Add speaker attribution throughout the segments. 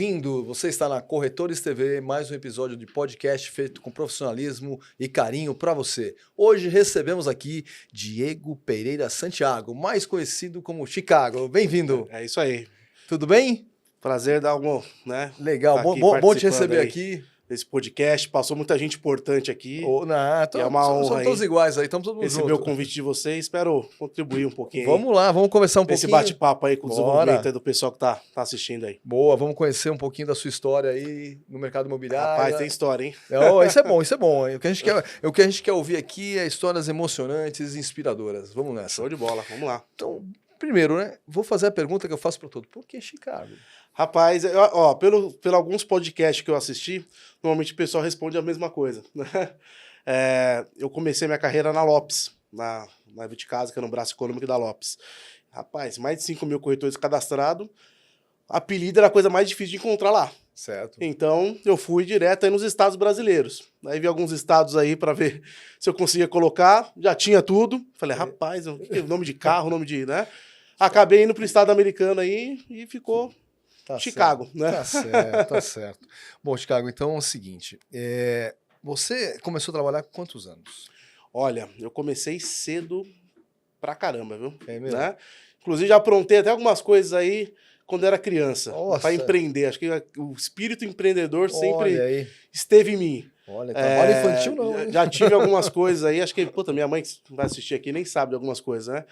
Speaker 1: bem-vindo! Você está na Corretores TV, mais um episódio de podcast feito com profissionalismo e carinho para você. Hoje recebemos aqui Diego Pereira Santiago, mais conhecido como Chicago. Bem-vindo!
Speaker 2: É isso aí.
Speaker 1: Tudo bem?
Speaker 2: Prazer dar um, né?
Speaker 1: Legal,
Speaker 2: Tá
Speaker 1: bom te receber
Speaker 2: aí
Speaker 1: aqui.
Speaker 2: Nesse podcast, passou muita gente importante aqui.
Speaker 1: É uma honra. Somos todos iguais aí, estamos todos juntos.
Speaker 2: Receber o convite de vocês, espero contribuir um pouquinho.
Speaker 1: Vamos lá, vamos conversar um pouquinho.
Speaker 2: Esse bate-papo aí com o desenvolvimento aí do pessoal que tá assistindo aí.
Speaker 1: Boa, vamos conhecer um pouquinho da sua história aí no mercado imobiliário.
Speaker 2: Rapaz, tem história, hein?
Speaker 1: Isso é bom, isso é bom. O que a gente quer ouvir aqui é histórias emocionantes e inspiradoras. Vamos nessa.
Speaker 2: Show de bola, vamos lá.
Speaker 1: Então, primeiro, né? Vou fazer a pergunta que eu faço para todo. Por que Chicago?
Speaker 2: Rapaz, pelo alguns podcasts que eu assisti, normalmente o pessoal responde a mesma coisa. Eu comecei minha carreira na Lopes, na de casa, que é no braço econômico da Lopes. Rapaz, mais de 5 mil corretores cadastrados. Apelido era a coisa mais difícil de encontrar lá.
Speaker 1: Certo.
Speaker 2: Então, eu fui direto aí nos estados brasileiros. Aí vi alguns estados aí para ver se eu conseguia colocar. Já tinha tudo. Falei, rapaz, nome de carro, nome de, né? Acabei indo pro estado americano aí e ficou Chicago,
Speaker 1: certo,
Speaker 2: né?
Speaker 1: Tá certo, tá certo. Bom, Chicago, então é o seguinte. Você começou a trabalhar com quantos anos?
Speaker 2: Olha, eu comecei cedo pra caramba, viu?
Speaker 1: É mesmo?
Speaker 2: Né? Inclusive, já aprontei até algumas coisas aí quando era criança, para empreender. Acho que o espírito empreendedor sempre esteve em mim.
Speaker 1: Olha, trabalho infantil não, hein?
Speaker 2: Já tive algumas coisas aí, acho que, minha mãe que vai assistir aqui nem sabe de algumas coisas, né?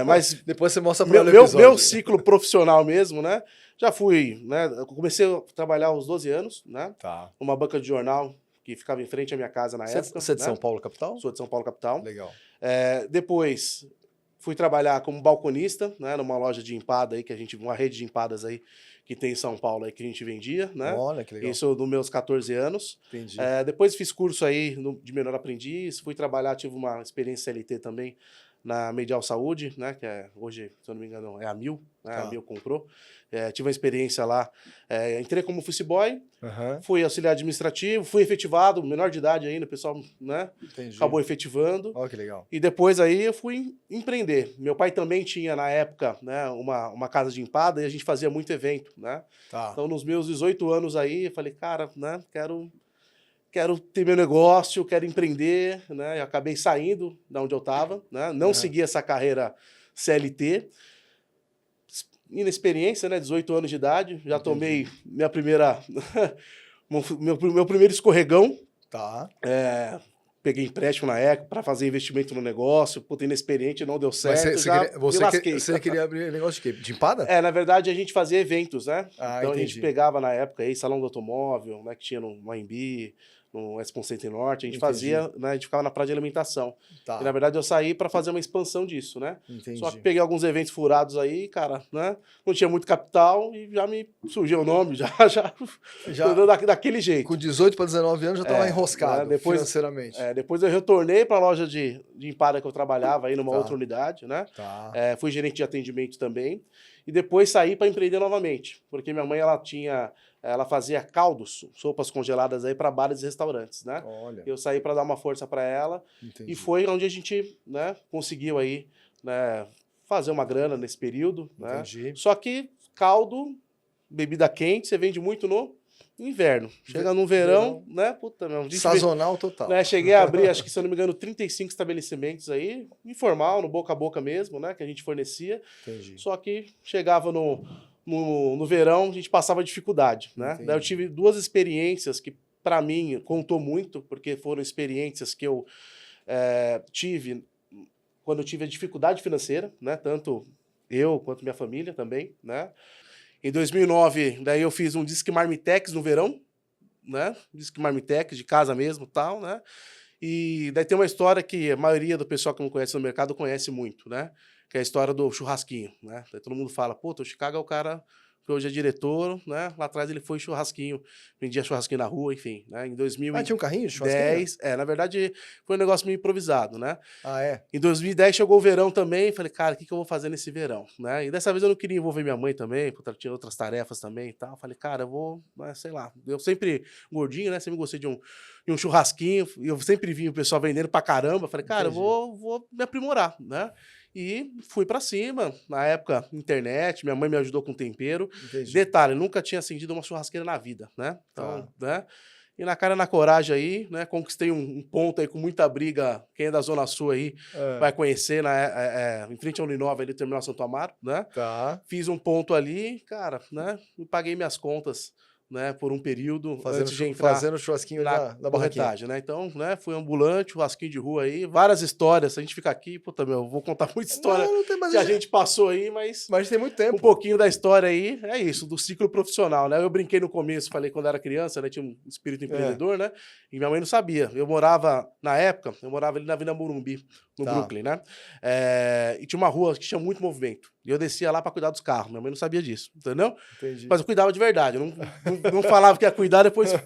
Speaker 2: Mas
Speaker 1: depois você mostra para ela
Speaker 2: meu ciclo profissional mesmo, né? Já fui, né? Eu comecei a trabalhar aos 12 anos, né?
Speaker 1: Tá.
Speaker 2: Uma banca de jornal que ficava em frente à minha casa na época.
Speaker 1: Você é de
Speaker 2: né?
Speaker 1: São Paulo, capital?
Speaker 2: Sou de São Paulo, capital.
Speaker 1: Legal.
Speaker 2: Depois fui trabalhar como balconista, né? Numa loja de empada aí, uma rede de empadas aí que tem em São Paulo aí que a gente vendia, né?
Speaker 1: Olha, que legal.
Speaker 2: Isso nos meus 14 anos.
Speaker 1: Entendi.
Speaker 2: Depois fiz curso aí de menor aprendiz, fui trabalhar, tive uma experiência CLT também na Medial Saúde, né? Que hoje, se eu não me engano, é a Mil, né?
Speaker 1: Tá.
Speaker 2: A Mil comprou. Tive uma experiência lá. Entrei como office boy,
Speaker 1: Uhum.
Speaker 2: fui auxiliar administrativo, fui efetivado, menor de idade ainda, o pessoal, né?
Speaker 1: Entendi.
Speaker 2: Acabou efetivando.
Speaker 1: Olha que legal.
Speaker 2: E depois aí eu fui empreender. Meu pai também tinha, na época, né, uma casa de empada e a gente fazia muito evento, né?
Speaker 1: Tá.
Speaker 2: Então, nos meus 18 anos aí, eu falei, cara, né, quero ter meu negócio, quero empreender, né? Eu acabei saindo da onde eu estava, né? Não segui essa carreira CLT. Inexperiência, né? 18 anos de idade, já tomei minha primeira... meu primeiro escorregão.
Speaker 1: Tá.
Speaker 2: Peguei empréstimo na época para fazer investimento no negócio, puta, inexperiente, não deu certo,
Speaker 1: você queria abrir negócio de quê? De empada?
Speaker 2: Na verdade, a gente fazia eventos, né?
Speaker 1: Ah,
Speaker 2: então
Speaker 1: entendi.
Speaker 2: a gente pegava na época aí salão do automóvel, né? Que tinha no AMB, no Expo Center Norte, a gente fazia, né? A gente ficava na praia de alimentação.
Speaker 1: Tá.
Speaker 2: E na verdade eu saí para fazer uma expansão disso, né?
Speaker 1: Entendi.
Speaker 2: Só que peguei alguns eventos furados aí, cara, né? Não tinha muito capital e já me surgiu o nome, já daquele jeito.
Speaker 1: Com 18 para 19 anos já estava enroscado financeiramente.
Speaker 2: Depois eu retornei para a loja de empada que eu trabalhava aí numa outra unidade, né?
Speaker 1: Tá.
Speaker 2: Fui gerente de atendimento também. E depois saí para empreender novamente, porque minha mãe ela fazia caldos, sopas congeladas aí para bares e restaurantes, né?
Speaker 1: Olha.
Speaker 2: Eu saí para dar uma força para ela.
Speaker 1: Entendi.
Speaker 2: E foi onde a gente, né, conseguiu aí, né, fazer uma grana nesse período, né?
Speaker 1: Entendi.
Speaker 2: Só que caldo, bebida quente, você vende muito no inverno. Chega no verão, né? Puta, meu.
Speaker 1: Sazonal total.
Speaker 2: Né, cheguei a abrir, acho que se eu não me engano, 35 estabelecimentos aí, informal, no boca a boca mesmo, né? Que a gente fornecia.
Speaker 1: Entendi.
Speaker 2: Só que chegava no verão, a gente passava dificuldade, né?
Speaker 1: Entendi.
Speaker 2: Daí eu tive 2 experiências que, para mim, contou muito, porque foram experiências que eu tive quando eu tive a dificuldade financeira, né? Tanto eu quanto minha família também, né? Em 2009, daí eu fiz um Disque Marmitex no verão, né? Disque Marmitex, de casa mesmo, tal, né? E daí tem uma história que a maioria do pessoal que não conhece no mercado conhece muito, né? Que é a história do churrasquinho, né? Daí todo mundo fala, puta, o Chicago é o cara que hoje é diretor, né? Lá atrás ele foi churrasquinho, vendia churrasquinho na rua, enfim, né? Em 2010...
Speaker 1: tinha um carrinho de churrasquinho?
Speaker 2: Na verdade, foi um negócio meio improvisado, né?
Speaker 1: Ah, é?
Speaker 2: Em 2010 chegou o verão também, falei, cara, o que eu vou fazer nesse verão, né? E dessa vez eu não queria envolver minha mãe também, porque tinha outras tarefas também e tal. Falei, cara, eu vou, sei lá, eu sempre gordinho, né? Sempre gostei de um churrasquinho, e eu sempre vi o pessoal vendendo pra caramba. Falei, cara, eu vou me aprimorar, né? E fui pra cima. Na época, internet, minha mãe me ajudou com tempero.
Speaker 1: Entendi.
Speaker 2: Detalhe, nunca tinha acendido uma churrasqueira na vida, né? Então,
Speaker 1: Tá.
Speaker 2: né? E na cara e na coragem aí, né? Conquistei um ponto aí com muita briga. Quem é da Zona Sul aí vai conhecer, em frente ao Uninove, ali, Terminal Santo Amaro, né?
Speaker 1: Tá.
Speaker 2: Fiz um ponto ali, cara, né? E paguei minhas contas, né? Por um período antes de entrar
Speaker 1: Fazendo churrasquinho
Speaker 2: na
Speaker 1: da barraquinha.
Speaker 2: corretagem, né? Então, né? Fui ambulante, churrasquinho de rua aí, várias histórias. Se a gente ficar aqui, puta, meu, vou contar muita história
Speaker 1: Não tem mais.
Speaker 2: que a gente passou aí, mas
Speaker 1: Mas tem muito tempo.
Speaker 2: um pouquinho da história aí, é isso, do ciclo profissional, né? Eu brinquei no começo, falei quando era criança, né? Tinha um espírito empreendedor, né? E minha mãe não sabia. Na época, eu morava ali na Vila Morumbi, no
Speaker 1: Tá.
Speaker 2: Brooklyn, né? E tinha uma rua que tinha muito movimento. E eu descia lá pra cuidar dos carros. Minha mãe não sabia disso, entendeu?
Speaker 1: Entendi.
Speaker 2: Mas eu cuidava de verdade. Eu não falava que ia cuidar depois, né?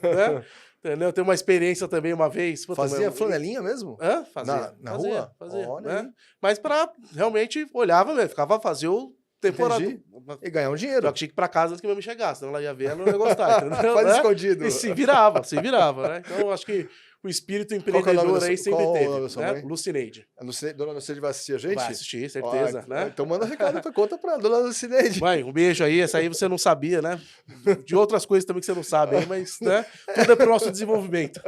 Speaker 2: Entendeu? Eu tenho uma experiência também uma vez. Puta,
Speaker 1: Fazia flanelinha mesmo?
Speaker 2: Hã? Fazia.
Speaker 1: Na rua?
Speaker 2: Fazia.
Speaker 1: Olha
Speaker 2: Né?
Speaker 1: aí.
Speaker 2: Mas pra realmente olhava mesmo, ficava fazer o temporada.
Speaker 1: Entendi. E ganhar um dinheiro.
Speaker 2: Só que tinha que ir pra casa antes que minha mãe chegasse, senão ela ia ver, ela não ia gostar, entendeu?
Speaker 1: Faz
Speaker 2: Né?
Speaker 1: escondido.
Speaker 2: E se virava, né? Então, eu acho que o espírito
Speaker 1: Qual que é o nome
Speaker 2: empreendedor
Speaker 1: da
Speaker 2: aí
Speaker 1: sua-
Speaker 2: sempre
Speaker 1: qual o
Speaker 2: teve,
Speaker 1: nome da sua
Speaker 2: né?
Speaker 1: mãe?
Speaker 2: Lucineide.
Speaker 1: Dona Lucineide vai assistir a gente?
Speaker 2: Vai assistir, certeza,
Speaker 1: Ó,
Speaker 2: né?
Speaker 1: Então manda um recado, conta pra Dona Lucineide.
Speaker 2: Mãe, um beijo aí, essa aí você não sabia, né? De outras coisas também que você não sabe aí, mas, né? Tudo é pro nosso desenvolvimento.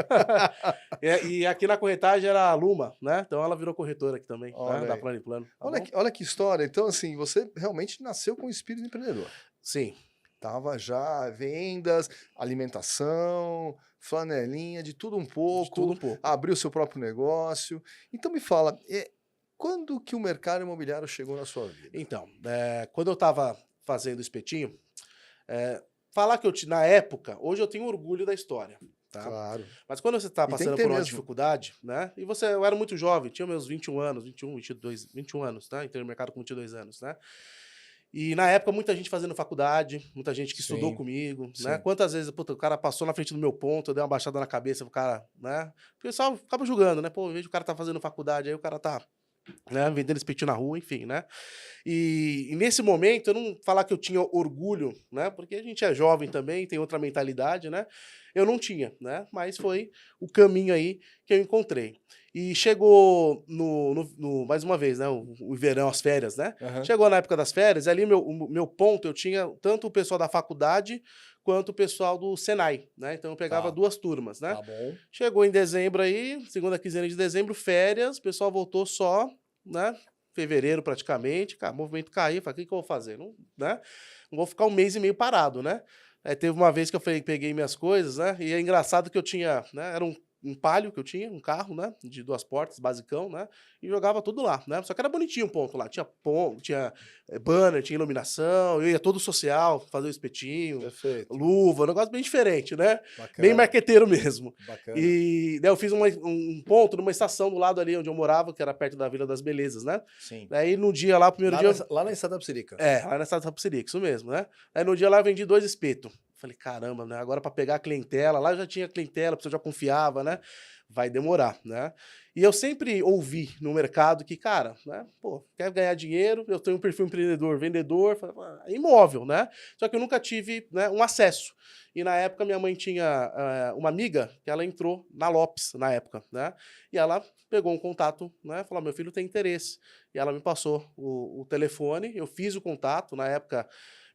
Speaker 2: E aqui na corretagem era a Luma, né? Então ela virou corretora aqui também,
Speaker 1: Olha
Speaker 2: né? Da
Speaker 1: aí.
Speaker 2: Plano em Plano. Tá
Speaker 1: Olha
Speaker 2: bom?
Speaker 1: olha que história. Então, assim, você realmente nasceu com o espírito empreendedor.
Speaker 2: Sim.
Speaker 1: Tava já vendas, alimentação, flanelinha, de tudo um pouco.
Speaker 2: De tudo um pouco.
Speaker 1: Abriu seu próprio negócio. Então me fala, quando que o mercado imobiliário chegou na sua vida?
Speaker 2: Então, quando eu estava fazendo o espetinho, falar que na época, hoje eu tenho orgulho da história, tá?
Speaker 1: Claro.
Speaker 2: Mas quando você está
Speaker 1: tem que
Speaker 2: passando
Speaker 1: ter
Speaker 2: por uma
Speaker 1: mesmo.
Speaker 2: dificuldade, né? E eu era muito jovem, tinha meus 21 anos, 21 anos, né? Entrei no mercado com 22 anos, né? E na época, muita gente fazendo faculdade, muita gente que estudou
Speaker 1: Sim,
Speaker 2: comigo,
Speaker 1: sim.
Speaker 2: né? Quantas vezes, puta, o cara passou na frente do meu ponto, eu dei uma baixada na cabeça pro cara, né? O pessoal ficava julgando, né? Pô, eu vejo o cara tá fazendo faculdade, aí o cara tá, né, vendendo espetinho na rua, enfim, né? E nesse momento, eu não falar que eu tinha orgulho, né? Porque a gente é jovem também, tem outra mentalidade, né? Eu não tinha, né? Mas foi o caminho aí que eu encontrei. E chegou mais uma vez, né? O verão, as férias, né?
Speaker 1: Aham.
Speaker 2: Chegou na época das férias, ali o meu ponto, eu tinha tanto o pessoal da faculdade quanto o pessoal do Senai, né? Então eu pegava
Speaker 1: Tá.
Speaker 2: 2 turmas, né?
Speaker 1: Tá bom.
Speaker 2: Chegou em dezembro aí, segunda quinzena de dezembro, férias, o pessoal voltou só, né? Fevereiro praticamente, cara, o movimento caiu, falei, o que eu vou fazer? Não, né? Não vou ficar um mês e meio parado, né? Aí teve uma vez que eu peguei minhas coisas, né? E é engraçado que eu tinha, né? Era um Palio que eu tinha, um carro, né? De 2 portas, basicão, né? E jogava tudo lá, né? Só que era bonitinho o ponto lá. Tinha banner, tinha iluminação, eu ia todo social, fazer o espetinho,
Speaker 1: Perfeito.
Speaker 2: luva, um negócio bem diferente, né?
Speaker 1: Bacana.
Speaker 2: Bem marqueteiro mesmo.
Speaker 1: Bacana.
Speaker 2: E daí eu fiz um ponto numa estação do lado ali onde eu morava, que era perto da Vila das Belezas, né?
Speaker 1: Sim.
Speaker 2: Daí no dia lá, primeiro dia...
Speaker 1: Lá na Estrada da Psirica.
Speaker 2: Lá na Estrada da Tapicerica, isso mesmo, né? Aí no dia lá eu vendi 2 espetos. Falei, caramba, né? Agora pra pegar a clientela, lá eu já tinha clientela, a pessoa já confiava, né? Vai demorar, né? E eu sempre ouvi no mercado que, cara, né? Pô, quer ganhar dinheiro, eu tenho um perfil empreendedor, vendedor, imóvel, né? Só que eu nunca tive, né, um acesso. E na época minha mãe tinha uma amiga que ela entrou na Lopes, na época, né? E ela pegou um contato, né? Falou, meu filho tem interesse. E ela me passou o telefone, eu fiz o contato, na época...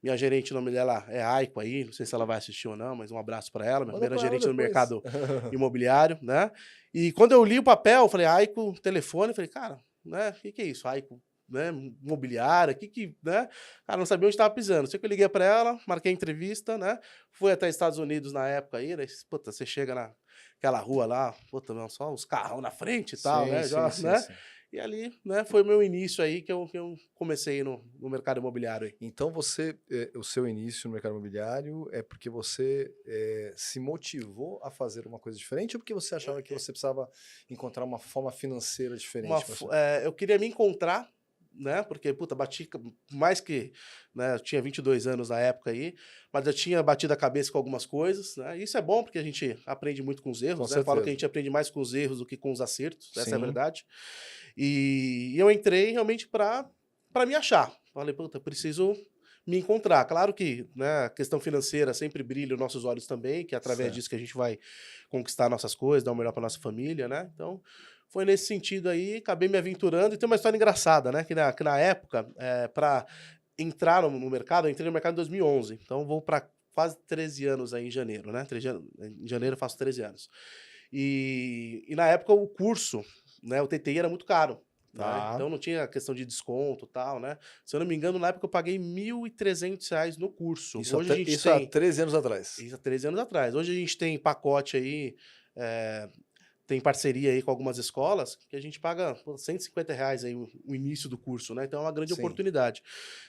Speaker 2: Minha gerente, o nome dela é Aiko aí, não sei se ela vai assistir ou não, mas um abraço para ela, minha
Speaker 1: Manda
Speaker 2: primeira
Speaker 1: pra ela
Speaker 2: gerente no
Speaker 1: depois.
Speaker 2: mercado imobiliário, né? E quando eu li o papel, eu falei, Aiko, telefone, falei, cara, né, o que é isso? Aiko, né, imobiliária, né? Cara, não sabia onde estava pisando. Sei que eu liguei para ela, marquei a entrevista, né? Fui até Estados Unidos na época aí, né? Puta, você chega naquela rua lá, puta, meu, só os carros na frente e tal, né?
Speaker 1: Sim.
Speaker 2: E ali, né, foi o meu início aí que eu comecei no mercado imobiliário aí.
Speaker 1: Então o seu início no mercado imobiliário é porque você se motivou a fazer uma coisa diferente ou porque você achava que você precisava encontrar uma forma financeira diferente? pra você?
Speaker 2: Eu queria me encontrar, né? Porque, puta, bati mais que... Né, eu tinha 22 anos na época aí, mas eu tinha batido a cabeça com algumas coisas, né? Isso é bom porque a gente aprende muito com os erros,
Speaker 1: Com
Speaker 2: né? Eu falo
Speaker 1: certeza.
Speaker 2: que a gente aprende mais com os erros do que com os acertos, essa é a
Speaker 1: Sim.
Speaker 2: verdade. E eu entrei realmente para me achar. Falei, puta, preciso me encontrar. Claro que, né, a questão financeira sempre brilha os nossos olhos também, que é através
Speaker 1: Certo.
Speaker 2: disso que a gente vai conquistar nossas coisas, dar o melhor para nossa família, né? Então, foi nesse sentido aí, acabei me aventurando. E tem uma história engraçada, né? Que na época, para entrar no mercado, eu entrei no mercado em 2011. Então, vou para quase 13 anos aí em janeiro, né? Em janeiro eu faço 13 anos. E na época o curso, né? O TTI era muito caro. Né?
Speaker 1: Tá.
Speaker 2: Então não tinha questão de desconto e tal, né? Se eu não me engano, na época eu paguei R$ 1.300 no curso.
Speaker 1: Isso,
Speaker 2: Hoje a gente
Speaker 1: isso há
Speaker 2: tem...
Speaker 1: 13 anos atrás.
Speaker 2: Isso há 13 anos atrás. Hoje a gente tem pacote aí, tem parceria aí com algumas escolas, que a gente paga R$ 150 aí o início do curso, né? Então é uma grande
Speaker 1: Sim.
Speaker 2: oportunidade.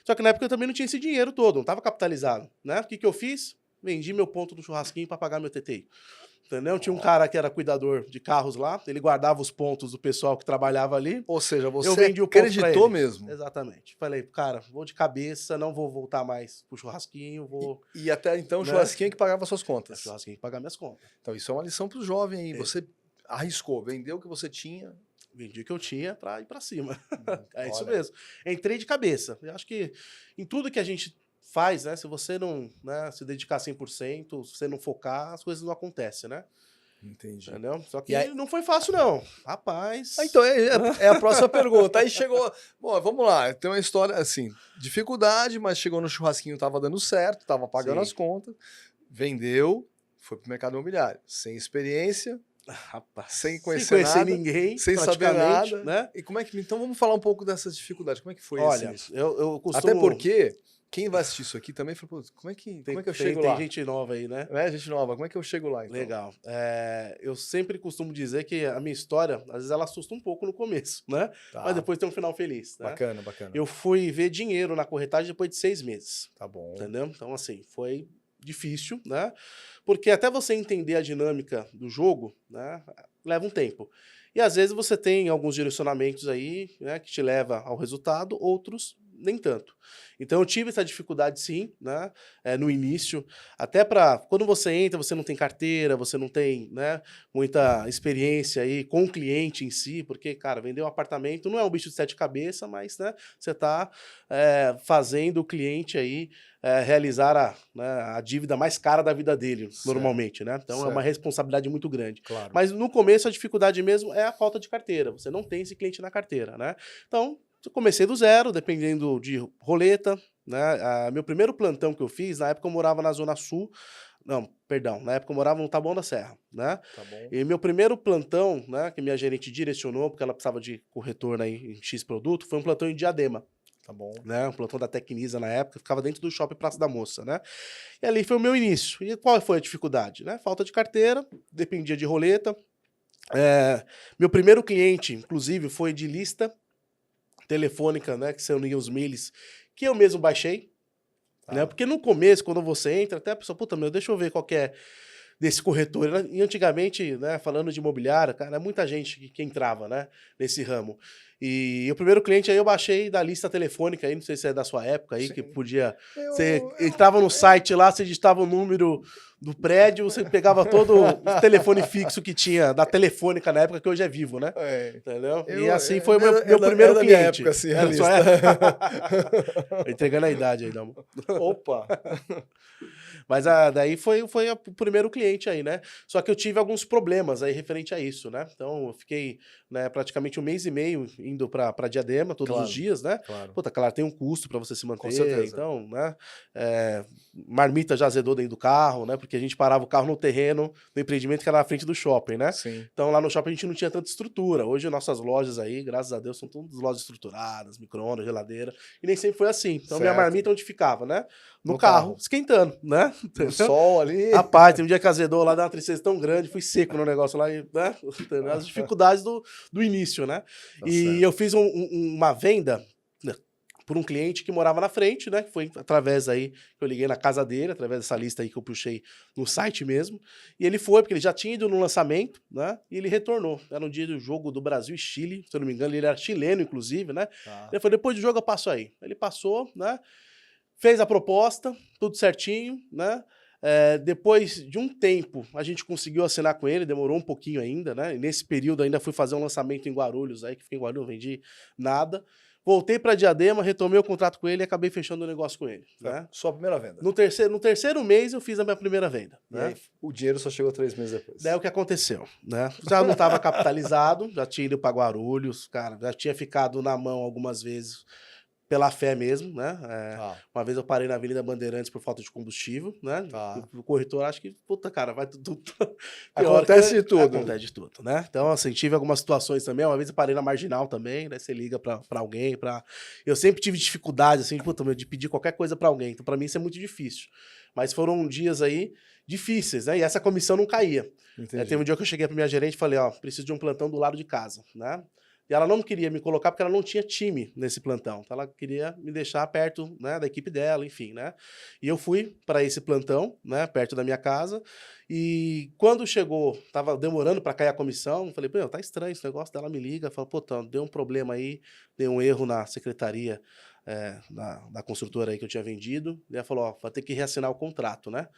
Speaker 2: Só que na época eu também não tinha esse dinheiro todo, não estava capitalizado, né? O que eu fiz? Vendi meu ponto do churrasquinho para pagar meu TTI. Entendeu? Tinha um cara que era cuidador de carros lá, ele guardava os pontos do pessoal que trabalhava ali.
Speaker 1: Ou seja, você
Speaker 2: Eu vendi o ponto pra
Speaker 1: acreditou
Speaker 2: ele.
Speaker 1: mesmo.
Speaker 2: Exatamente. Falei, cara, vou de cabeça, não vou voltar mais pro churrasquinho, vou...
Speaker 1: E até então o
Speaker 2: Né?
Speaker 1: churrasquinho é que pagava suas
Speaker 2: O
Speaker 1: contas.
Speaker 2: churrasquinho pagar minhas contas.
Speaker 1: Então isso é uma lição pro jovem aí. Você arriscou, vendeu o que você tinha.
Speaker 2: Vendi o que eu tinha pra ir pra cima. É isso
Speaker 1: Olha.
Speaker 2: mesmo. Entrei de cabeça. Eu acho que em tudo que a gente faz, né? Se você não, né, se dedicar 100%, se você não focar, as coisas não acontecem, né?
Speaker 1: Entendi.
Speaker 2: Entendeu? Só que
Speaker 1: E aí-
Speaker 2: não foi fácil, não. Rapaz.
Speaker 1: Então, é a próxima pergunta. Aí chegou. Bom, vamos lá. Tem uma história assim: dificuldade, mas chegou no churrasquinho, tava dando certo, tava pagando
Speaker 2: Sim.
Speaker 1: as contas, vendeu, foi pro mercado imobiliário. Sem experiência,
Speaker 2: Rapaz.
Speaker 1: sem
Speaker 2: Sem
Speaker 1: conhecer
Speaker 2: conhecer
Speaker 1: nada,
Speaker 2: ninguém,
Speaker 1: sem saber
Speaker 2: praticamente,
Speaker 1: nada.
Speaker 2: né?
Speaker 1: E como é que. Então vamos falar um pouco dessas dificuldades. Como é que foi esse
Speaker 2: Olha,
Speaker 1: início?
Speaker 2: eu costumo...
Speaker 1: Até porque quem vai assistir isso aqui também falou, como é que eu chego
Speaker 2: tem
Speaker 1: lá?
Speaker 2: gente nova aí, né?
Speaker 1: É, gente nova, como é que eu chego lá, então?
Speaker 2: Legal. Eu sempre costumo dizer que a minha história, às vezes, ela assusta um pouco no começo, né?
Speaker 1: Tá.
Speaker 2: Mas depois tem um final feliz, né?
Speaker 1: Bacana, bacana.
Speaker 2: Eu fui ver dinheiro na corretagem depois de 6 meses,
Speaker 1: Tá bom.
Speaker 2: entendeu? Então, assim, foi difícil, né? Porque até você entender a dinâmica do jogo, né, leva um tempo. E às vezes você tem alguns direcionamentos aí, né, que te leva ao resultado, outros nem tanto. Então eu tive essa dificuldade sim, né, no início, até para quando você entra, você não tem carteira, você não tem, né, muita experiência aí com o cliente em si, porque, cara, vender um apartamento não é um bicho de 7 cabeças, mas, né, você está fazendo o cliente aí realizar a dívida mais cara da vida dele,
Speaker 1: Certo.
Speaker 2: normalmente, né? Então é uma
Speaker 1: Certo.
Speaker 2: responsabilidade muito grande.
Speaker 1: Claro.
Speaker 2: Mas no começo a dificuldade mesmo é a falta de carteira. Você não tem esse cliente na carteira, né? Então, eu comecei do zero, dependendo de roleta, né? Meu primeiro plantão que eu fiz, na época eu morava na Zona Sul. Não, perdão, na época eu morava no Taboão da Serra, né?
Speaker 1: Tá bom.
Speaker 2: E meu primeiro plantão, né, que minha gerente direcionou, porque ela precisava de corretor, né, em X produto, foi um plantão em Diadema.
Speaker 1: Tá bom.
Speaker 2: Né, um plantão da Tecnisa na época, ficava dentro do shopping Praça da Moça, né? E ali foi o meu início. E qual foi a dificuldade? Né? Falta de carteira, dependia de roleta. Meu primeiro cliente, inclusive, foi de lista telefônica, né? Que são os mails que eu mesmo baixei.
Speaker 1: Tá.
Speaker 2: Né? Porque no começo, quando você entra, até a pessoa, puta, meu, deixa eu ver qual que é desse corretor. E antigamente, né, falando de imobiliário, cara, muita gente que entrava, né, nesse ramo. E o primeiro cliente aí eu baixei da lista telefônica aí, não sei se é da sua época aí,
Speaker 1: Sim.
Speaker 2: que podia... Você entrava no site lá, você digitava o número do prédio, você pegava todo o telefone fixo que tinha, da Telefônica na época, que hoje é Vivo, né? Entendeu? E assim foi o meu primeiro
Speaker 1: da minha
Speaker 2: cliente.
Speaker 1: época, assim, a
Speaker 2: Da sua
Speaker 1: lista.
Speaker 2: época? Entregando a idade aí, não.
Speaker 1: Opa!
Speaker 2: Mas daí foi o primeiro cliente aí, né? Só que eu tive alguns problemas aí referente a isso, né? Então eu fiquei, né, praticamente 1 mês e meio indo pra Diadema todos
Speaker 1: Claro,
Speaker 2: os dias, né?
Speaker 1: claro.
Speaker 2: Puta, claro, tem um custo pra você se manter.
Speaker 1: Com certeza.
Speaker 2: Então, né? Marmita já azedou dentro do carro, né? Porque a gente parava o carro no terreno do empreendimento que era na frente do shopping, né?
Speaker 1: Sim.
Speaker 2: Então lá no shopping a gente não tinha tanta estrutura. Hoje nossas lojas aí, graças a Deus, são todas lojas estruturadas, micro-ondas, geladeira. E nem sempre foi assim. Então minha
Speaker 1: Certo.
Speaker 2: marmita onde ficava, né? No
Speaker 1: No
Speaker 2: carro,
Speaker 1: carro.
Speaker 2: esquentando, né?
Speaker 1: O sol ali.
Speaker 2: Rapaz, tem um dia que azedou lá, deu uma tristeza tão grande, fui seco no negócio lá, né? As dificuldades do início, né?
Speaker 1: Tá
Speaker 2: E
Speaker 1: certo.
Speaker 2: eu fiz uma venda, né, por um cliente que morava na frente, né? Que foi através aí que eu liguei na casa dele, através dessa lista aí que eu puxei no site mesmo. E ele foi, porque ele já tinha ido no lançamento, né? E ele retornou. Era no dia do jogo do Brasil e Chile, se eu não me engano, ele era chileno, inclusive, né?
Speaker 1: Tá.
Speaker 2: Ele falou, depois do jogo eu passo aí. Ele passou, né? Fez a proposta, tudo certinho, né? Depois de um tempo, a gente conseguiu assinar com ele, demorou um pouquinho ainda, né? E nesse período ainda fui fazer um lançamento em Guarulhos, aí que fiquei em Guarulhos, não vendi nada. Voltei para Diadema, retomei o contrato com ele e acabei fechando o negócio com ele. Né?
Speaker 1: Só a primeira venda.
Speaker 2: No terceiro mês eu fiz a minha primeira venda.
Speaker 1: E
Speaker 2: Né?
Speaker 1: aí, o dinheiro só chegou 3 meses depois.
Speaker 2: Daí o que aconteceu? Né? Já não estava capitalizado, já tinha ido para Guarulhos, cara, já tinha ficado na mão algumas vezes. Pela fé mesmo, né? Uma vez eu parei na Avenida Bandeirantes por falta de combustível, né? O corretor acha que, puta, cara, vai tudo.
Speaker 1: Acontece de tudo.
Speaker 2: Acontece de tudo, né? Então, assim, tive algumas situações também. Uma vez eu parei na Marginal também, né? Você liga pra alguém, Eu sempre tive dificuldade, assim, de pedir qualquer coisa pra alguém. Então, pra mim, isso é muito difícil. Mas foram dias aí difíceis, né? E essa comissão não caía. Teve um dia que eu cheguei pra minha gerente e falei, ó, preciso de um plantão do lado de casa, né? E ela não queria me colocar porque ela não tinha time nesse plantão. Então ela queria me deixar perto, né, da equipe dela, enfim, né? E eu fui para esse plantão, né, perto da minha casa. E quando chegou, tava demorando para cair a comissão, falei, pô, tá estranho esse negócio. Daí ela me liga, fala, pô, deu um problema aí, deu um erro na secretaria da construtora aí que eu tinha vendido. E ela falou, ó, vai ter que reassinar o contrato, né?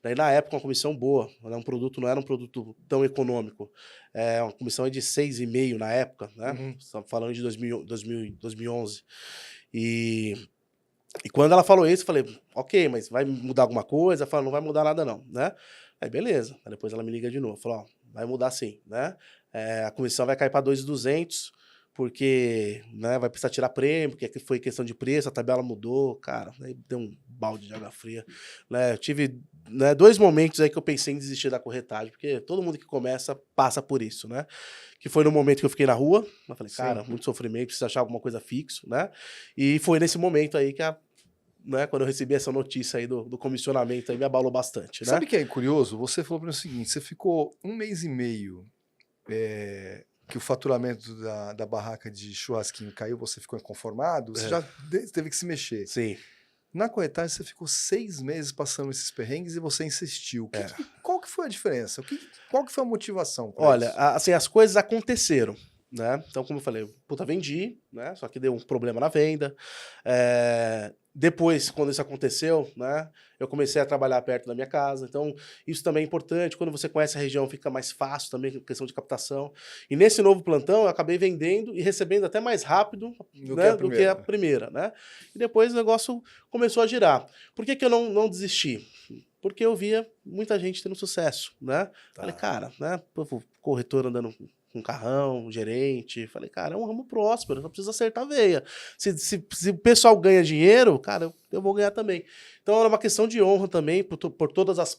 Speaker 2: Daí, na época, uma comissão boa, né? Não era um produto tão econômico. Uma comissão de 6,5 na época, né? Estamos falando de 2011. E quando ela falou isso, eu falei, ok, mas vai mudar alguma coisa? Ela falou, não vai mudar nada não, né? Aí, beleza. Aí depois ela me liga de novo, falou, ó, vai mudar sim, né? A comissão vai cair para 2.200, porque, né, vai precisar tirar prêmio, porque foi questão de preço, a tabela mudou, cara, aí deu um balde de água fria, né? Eu tive, né, 2 momentos aí que eu pensei em desistir da corretagem, porque todo mundo que começa passa por isso, né? Que foi no momento que eu fiquei na rua, eu falei, cara, muito sofrimento, preciso achar alguma coisa fixo, né? E foi nesse momento aí que né, quando eu recebi essa notícia aí do comissionamento, aí me abalou bastante, né?
Speaker 1: Sabe o que é curioso? Você falou para mim o seguinte, você ficou 1 mês e meio que o faturamento da barraca de churrasquinho caiu, você ficou inconformado, você já teve que se mexer.
Speaker 2: Sim.
Speaker 1: Na corretagem, você ficou 6 meses passando esses perrengues e você insistiu. Qual que foi a diferença? Qual que foi a motivação?
Speaker 2: Olha, assim, as coisas aconteceram, né? Então, como eu falei, puta, vendi, né? Só que deu um problema na venda. Depois, quando isso aconteceu, né, eu comecei a trabalhar perto da minha casa. Então, isso também é importante. Quando você conhece a região, fica mais fácil também a questão de captação. E nesse novo plantão, eu acabei vendendo e recebendo até mais rápido do que a primeira, né? E depois o negócio começou a girar. Por que eu não desisti? Porque eu via muita gente tendo sucesso, né? Falei, cara, né, corretor andando com carrão, gerente. Falei, cara, é um ramo próspero, só precisa acertar a veia. Se o pessoal ganha dinheiro, cara, eu vou ganhar também. Então era uma questão de honra também, por todas as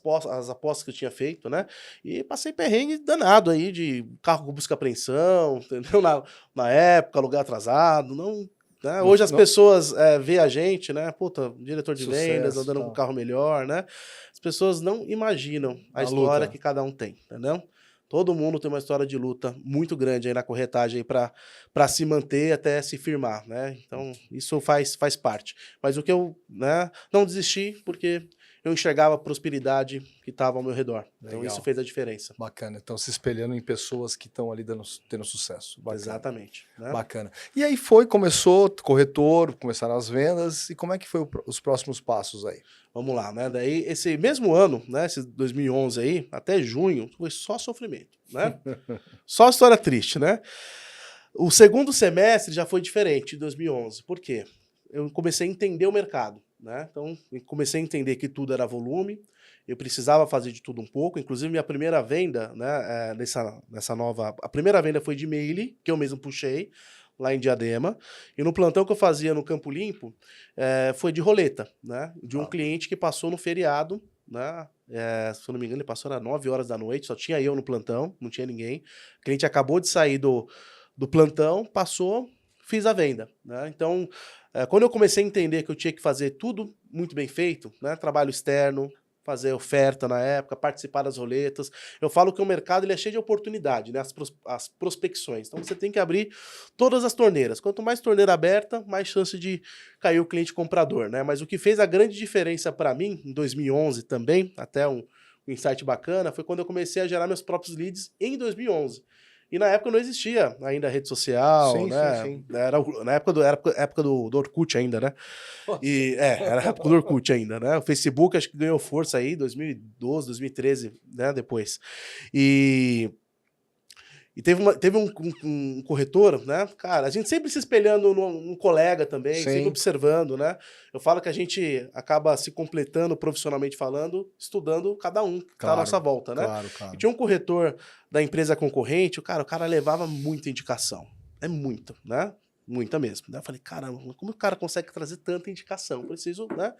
Speaker 2: apostas que eu tinha feito, né? E passei perrengue danado aí, de carro com busca e apreensão, entendeu? Na época, aluguel atrasado, não... Né? Hoje as pessoas veem a gente, né? Puta, diretor de vendas, andando com um carro melhor, né? As pessoas não imaginam a história que cada um tem, entendeu? Todo mundo tem uma história de luta muito grande aí na corretagem para se manter até se firmar, né? Então, isso faz parte. Mas o que eu, né, não desisti porque eu enxergava a prosperidade que estava ao meu redor. Então, isso fez a diferença.
Speaker 1: Bacana. Então, se espelhando em pessoas que estão ali tendo sucesso. Bacana.
Speaker 2: Exatamente. Né?
Speaker 1: Bacana. E aí começou corretor, começaram as vendas. E como é que foi os próximos passos aí?
Speaker 2: Vamos lá, né? Daí, esse mesmo ano, né, esse 2011 aí, até junho, foi só sofrimento, né? Só história triste, né? O segundo semestre já foi diferente de 2011. Por quê? Eu comecei a entender o mercado, né? Então, eu comecei a entender que tudo era volume, eu precisava fazer de tudo um pouco. Inclusive, minha primeira venda, né, nessa nova... A primeira venda foi de e-mail, que eu mesmo puxei, lá em Diadema, e no plantão que eu fazia no Campo Limpo, foi de roleta, né? De um cliente que passou no feriado, né? Se eu não me engano, ele passou às 9 horas da noite, só tinha eu no plantão, não tinha ninguém. O cliente acabou de sair do plantão, passou, fiz a venda, né? Então, quando eu comecei a entender que eu tinha que fazer tudo muito bem feito, né? Trabalho externo, fazer oferta na época, participar das roletas. Eu falo que o mercado ele é cheio de oportunidade, né? As prospecções. Então você tem que abrir todas as torneiras. Quanto mais torneira aberta, mais chance de cair o cliente comprador, né? Mas o que fez a grande diferença para mim, em 2011 também, até um insight bacana, foi quando eu comecei a gerar meus próprios leads em 2011. E na época não existia ainda rede social, né?
Speaker 1: Sim.
Speaker 2: Era na época do Orkut ainda, né? Era a época do Orkut ainda, né? O Facebook acho que ganhou força aí, 2012, 2013, né? Depois. E E teve um corretor, né? Cara, a gente sempre se espelhando num colega também,
Speaker 1: Sim.
Speaker 2: sempre observando, né? Eu falo que a gente acaba se completando profissionalmente falando, estudando cada um que tá à nossa volta, né?
Speaker 1: Claro, claro.
Speaker 2: E tinha um corretor da empresa concorrente, o cara levava muita indicação. É muita, né? Muita mesmo. Daí eu falei, caramba, como o cara consegue trazer tanta indicação? Preciso, né?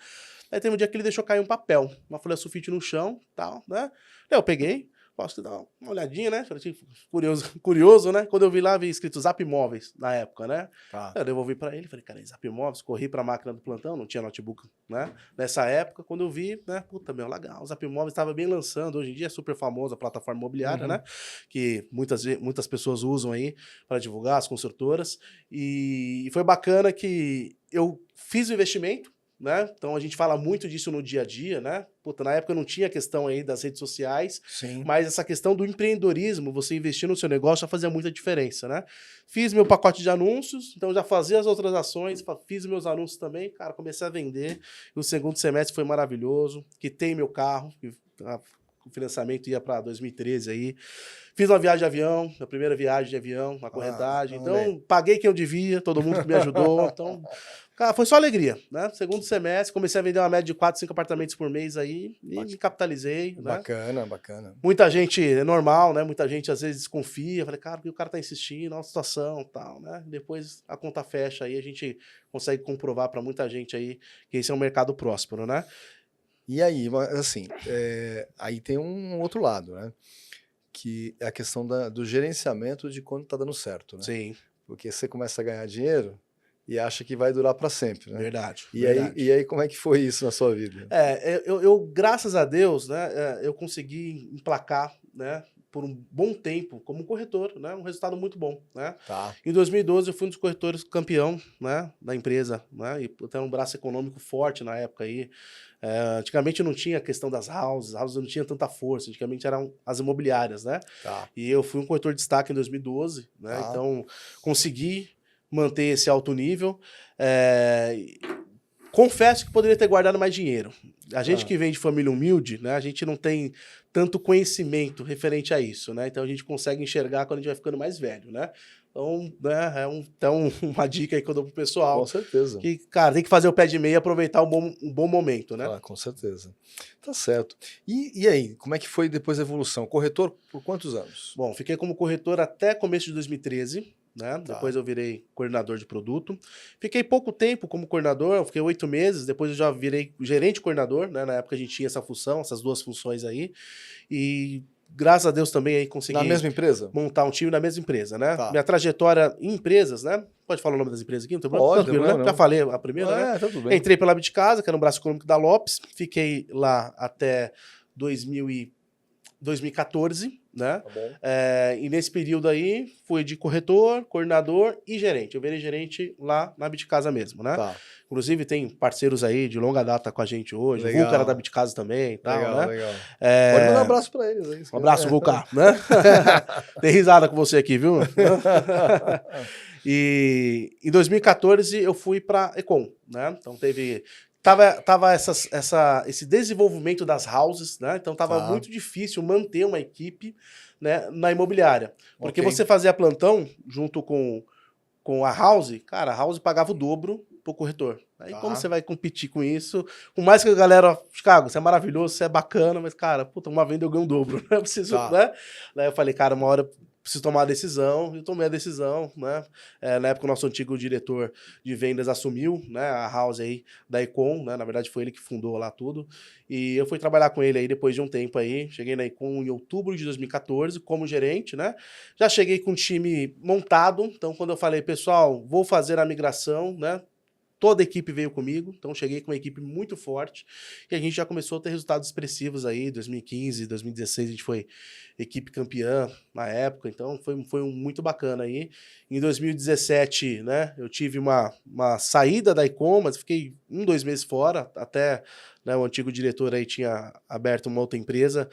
Speaker 2: Aí teve um dia que ele deixou cair um papel, uma folha sulfite no chão, tal, né? Aí eu peguei, posso dar uma olhadinha, né? Falei, curioso, né? Quando eu vi lá, vi escrito Zap Móveis, na época, né?
Speaker 1: Tá.
Speaker 2: Eu devolvi pra ele, falei, cara, Zap Móveis, corri pra máquina do plantão, não tinha notebook, né? Nessa época, quando eu vi, né? Puta, meu, legal, o Zap Móveis estava bem lançando, hoje em dia é super famosa a plataforma imobiliária, né? Que muitas pessoas usam aí para divulgar, as construtoras, e foi bacana que eu fiz o investimento, né? Então a gente fala muito disso no dia a dia, né? Puta, na época não tinha a questão aí das redes sociais,
Speaker 1: Sim.
Speaker 2: mas essa questão do empreendedorismo, você investir no seu negócio já fazia muita diferença, né? Fiz meu pacote de anúncios, então já fazia as outras ações, fiz meus anúncios também, cara, comecei a vender. E o segundo semestre foi maravilhoso, quitei meu carro, o financiamento ia para 2013 aí. Fiz uma viagem de avião, a primeira viagem de avião, uma corretagem. Então, paguei quem eu devia, todo mundo que me ajudou. Então, cara, foi só alegria, né? Segundo semestre, comecei a vender uma média de 4, 5 apartamentos por mês aí e me capitalizei, né?
Speaker 1: Bacana, bacana.
Speaker 2: Muita gente, é normal, né? Muita gente às vezes desconfia. Falei, cara, porque o cara tá insistindo, olha a situação e tal, né? Depois a conta fecha aí, a gente consegue comprovar para muita gente aí que esse é um mercado próspero, né?
Speaker 1: E aí, assim, aí tem um outro lado, né? Que é a questão do gerenciamento de quando tá dando certo, né?
Speaker 2: Sim.
Speaker 1: Porque você começa a ganhar dinheiro e acha que vai durar para sempre, né?
Speaker 2: Verdade.
Speaker 1: E aí, como é que foi isso na sua vida?
Speaker 2: Eu graças a Deus, né, eu consegui emplacar, né, por um bom tempo como corretor, né, um resultado muito bom, né?
Speaker 1: Tá.
Speaker 2: Em 2012 eu fui um dos corretores campeão, né, da empresa, né, e até um braço econômico forte na época aí. Antigamente não tinha a questão das houses, as houses não tinham tanta força, antigamente eram as imobiliárias, né?
Speaker 1: Tá.
Speaker 2: E eu fui um corretor de destaque em 2012, né?
Speaker 1: Tá.
Speaker 2: Então consegui manter esse alto nível. Confesso que poderia ter guardado mais dinheiro. A gente que vem de família humilde, né, a gente não tem tanto conhecimento referente a isso, né? Então a gente consegue enxergar quando a gente vai ficando mais velho, né? Então, né, uma dica aí que eu dou pro pessoal.
Speaker 1: Com certeza.
Speaker 2: Que, cara, tem que fazer o pé de meia e aproveitar um bom momento, né?
Speaker 1: Com certeza. Tá certo. E aí, como é que foi depois a evolução? Corretor por quantos anos?
Speaker 2: Bom, fiquei como corretor até começo de 2013. Né?
Speaker 1: Tá.
Speaker 2: Depois eu virei coordenador de produto. Fiquei pouco tempo como coordenador, eu fiquei 8 meses, depois eu já virei gerente coordenador, né? Na época a gente tinha essa função, essas duas funções aí. E graças a Deus também aí consegui...
Speaker 1: Na mesma empresa?
Speaker 2: Montar um time na mesma empresa, né?
Speaker 1: Tá.
Speaker 2: Minha trajetória em empresas, né? Pode falar o nome das empresas aqui? Não tem problema?
Speaker 1: Pode,
Speaker 2: Tranquilo,
Speaker 1: não,
Speaker 2: né?
Speaker 1: não.
Speaker 2: Já falei a primeira, né?
Speaker 1: Tá tudo bem.
Speaker 2: Entrei pela Bitcasa, que era um braço econômico da Lopes, fiquei lá até 2014, né?
Speaker 1: Tá bom.
Speaker 2: E nesse período aí, fui de corretor, coordenador e gerente. Eu virei gerente lá na Bitcasa mesmo, né?
Speaker 1: Tá.
Speaker 2: Inclusive, tem parceiros aí de longa data com a gente hoje.
Speaker 1: Legal.
Speaker 2: O Vulca era da Bitcasa também e tal,
Speaker 1: Legal,
Speaker 2: né?
Speaker 1: legal. Pode mandar um abraço pra eles aí.
Speaker 2: Um abraço, Vulca, né? Tem risada com você aqui, viu? E em 2014 eu fui para Econ, né? Então tava esse desenvolvimento das houses, né? Então tava muito difícil manter uma equipe, né, na imobiliária. Porque você fazia plantão junto com a house, cara, a house pagava o dobro pro corretor. Aí como você vai competir com isso? Por mais que a galera, Chicago, você é maravilhoso, você é bacana, mas, cara, puta, uma venda eu ganho o dobro, né? Eu preciso, né? Daí eu falei, cara, uma hora preciso tomar a decisão, eu tomei a decisão, né? Na época o nosso antigo diretor de vendas assumiu, né, a house aí da Econ, né? Na verdade foi ele que fundou lá tudo. E eu fui trabalhar com ele aí depois de um tempo aí. Cheguei na Econ em outubro de 2014 como gerente, né? Já cheguei com um time montado, então quando eu falei, pessoal, vou fazer a migração, né? Toda a equipe veio comigo, então cheguei com uma equipe muito forte e a gente já começou a ter resultados expressivos aí, 2015, 2016 a gente foi equipe campeã na época, então foi muito bacana aí. Em 2017, né, eu tive uma saída da Econ, mas fiquei 2 meses fora, até, né, o antigo diretor aí tinha aberto uma outra empresa.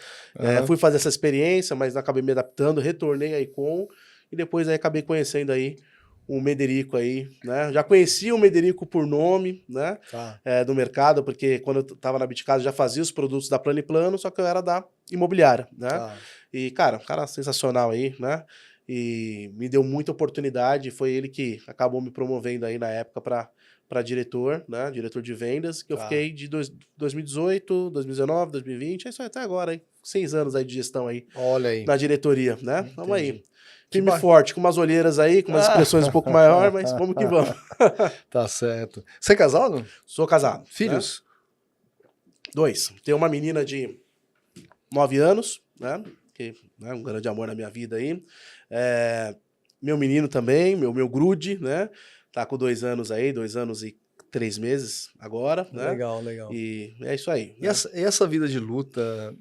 Speaker 2: Fui fazer essa experiência, mas acabei me adaptando, retornei à Econ e depois aí acabei conhecendo aí o Mederico aí, né? Já conhecia o Mederico por nome, né? Do mercado, porque quando eu tava na Bitcasa já fazia os produtos da Plano e Plano, só que eu era da imobiliária, né? E, cara, um cara sensacional aí, né? e me deu muita oportunidade. Foi ele que acabou me promovendo aí na época para diretor, né? Diretor de vendas, que eu fiquei de 2018, 2019, 2020, é isso aí até agora, hein? 6 anos aí de gestão aí.
Speaker 1: Olha aí.
Speaker 2: Na diretoria, né? Vamos aí. Firme
Speaker 1: ba-
Speaker 2: forte, com umas olheiras aí, com umas expressões um pouco maiores, mas vamos que vamos.
Speaker 1: Tá certo. Você é casado?
Speaker 2: Sou casado.
Speaker 1: Filhos?
Speaker 2: Né? 2. Tenho uma menina de 9 anos, né? Que é um grande amor na minha vida aí. Meu menino também, meu grude, né? Tá com 2 anos aí, 2 anos e 3 meses agora, né?
Speaker 1: Legal, legal.
Speaker 2: E é isso aí.
Speaker 1: E
Speaker 2: Né?
Speaker 1: essa vida de luta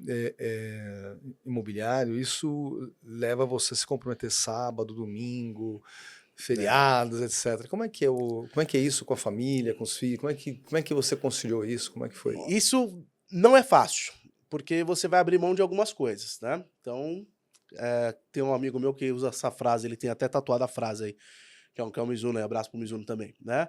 Speaker 1: imobiliário, isso leva você a se comprometer sábado, domingo, feriados, etc. Como é que é isso com a família, com os filhos? Como é que você conciliou isso? Como é que foi?
Speaker 2: Isso não é fácil, porque você vai abrir mão de algumas coisas, né? Então, tem um amigo meu que usa essa frase, ele tem até tatuado a frase aí, que é o Mizuno, abraço pro Mizuno também, né?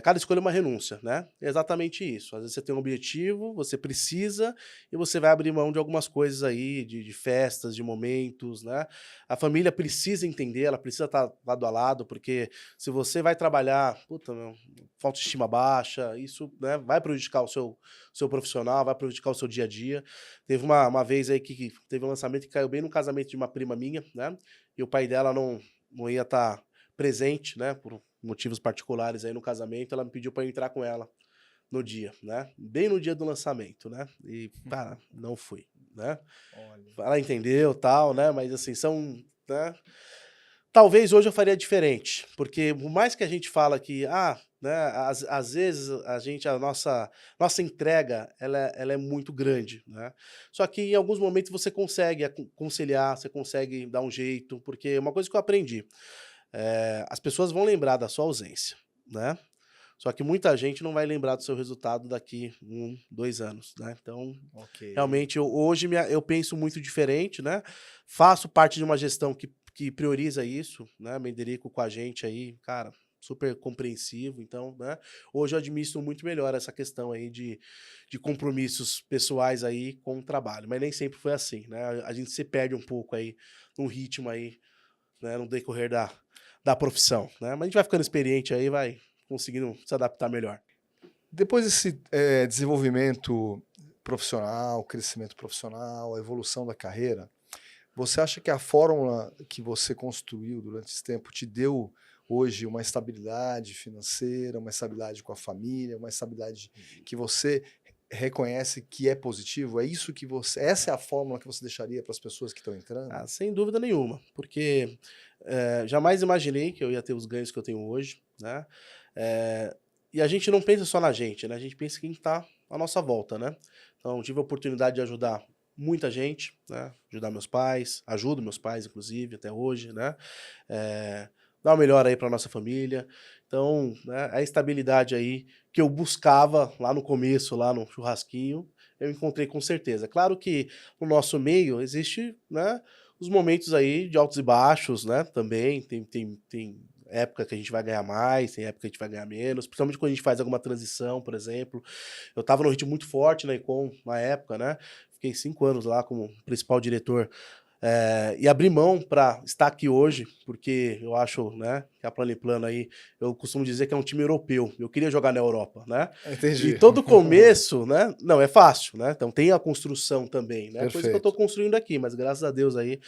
Speaker 2: Cada escolha é uma renúncia, né? É exatamente isso. Às vezes você tem um objetivo, você precisa, e você vai abrir mão de algumas coisas aí, de festas, de momentos, né? A família precisa entender, ela precisa estar lado a lado, porque se você vai trabalhar, puta, meu, autoestima baixa, isso, né, vai prejudicar o seu profissional, vai prejudicar o seu dia a dia. Teve uma vez aí que teve um lançamento que caiu bem no casamento de uma prima minha, né? E o pai dela não ia estar presente, né, por motivos particulares aí no casamento, ela me pediu para eu entrar com ela no dia, né, bem no dia do lançamento, né, e, cara, não fui, né.
Speaker 1: Olha.
Speaker 2: Ela entendeu, tal, né, mas assim, né, talvez hoje eu faria diferente, porque por mais que a gente fala que, né, às vezes a nossa entrega, ela é muito grande, né, só que em alguns momentos você consegue conciliar, você consegue dar um jeito, porque uma coisa que eu aprendi, as pessoas vão lembrar da sua ausência, né? Só que muita gente não vai lembrar do seu resultado daqui 1, 2 anos, né? Então, realmente, hoje eu penso muito diferente, né? Faço parte de uma gestão que prioriza isso, né? Menderico com a gente aí, cara, super compreensivo. Então, né? Hoje eu administro muito melhor essa questão aí de compromissos pessoais aí com o trabalho. Mas nem sempre foi assim, né? A gente se perde um pouco aí no ritmo aí, né? No decorrer da profissão, né? Mas a gente vai ficando experiente aí, vai conseguindo se adaptar melhor.
Speaker 1: Depois desse desenvolvimento profissional, crescimento profissional, a evolução da carreira, você acha que a fórmula que você construiu durante esse tempo te deu hoje uma estabilidade financeira, uma estabilidade com a família, uma estabilidade que você reconhece que é positivo? É isso que essa é a fórmula que você deixaria para as pessoas que estão entrando?
Speaker 2: Sem dúvida nenhuma, porque jamais imaginei que eu ia ter os ganhos que eu tenho hoje, né? E a gente não pensa só na gente, né? A gente pensa em quem está à nossa volta, né? Então, tive a oportunidade de ajudar muita gente, né? Ajudar meus pais, ajudo meus pais, inclusive, até hoje, né? Dar o melhor aí para nossa família. Então, né, a estabilidade aí que eu buscava lá no começo, lá no churrasquinho, eu encontrei com certeza. Claro que no nosso meio existe, né, os momentos aí de altos e baixos, né? Também tem época que a gente vai ganhar mais, tem época que a gente vai ganhar menos, principalmente quando a gente faz alguma transição, por exemplo. Eu estava num ritmo muito forte na Econ na época, né? Fiquei 5 anos lá como principal diretor. E abrir mão para estar aqui hoje, porque eu acho, né, que a Plano aí, eu costumo dizer que é um time europeu. Eu queria jogar na Europa, né?
Speaker 1: Entendi.
Speaker 2: E todo começo, né, não é fácil, né? Então tem a construção também, né?
Speaker 1: Perfeito.
Speaker 2: Coisa que eu estou construindo aqui, mas graças a Deus aí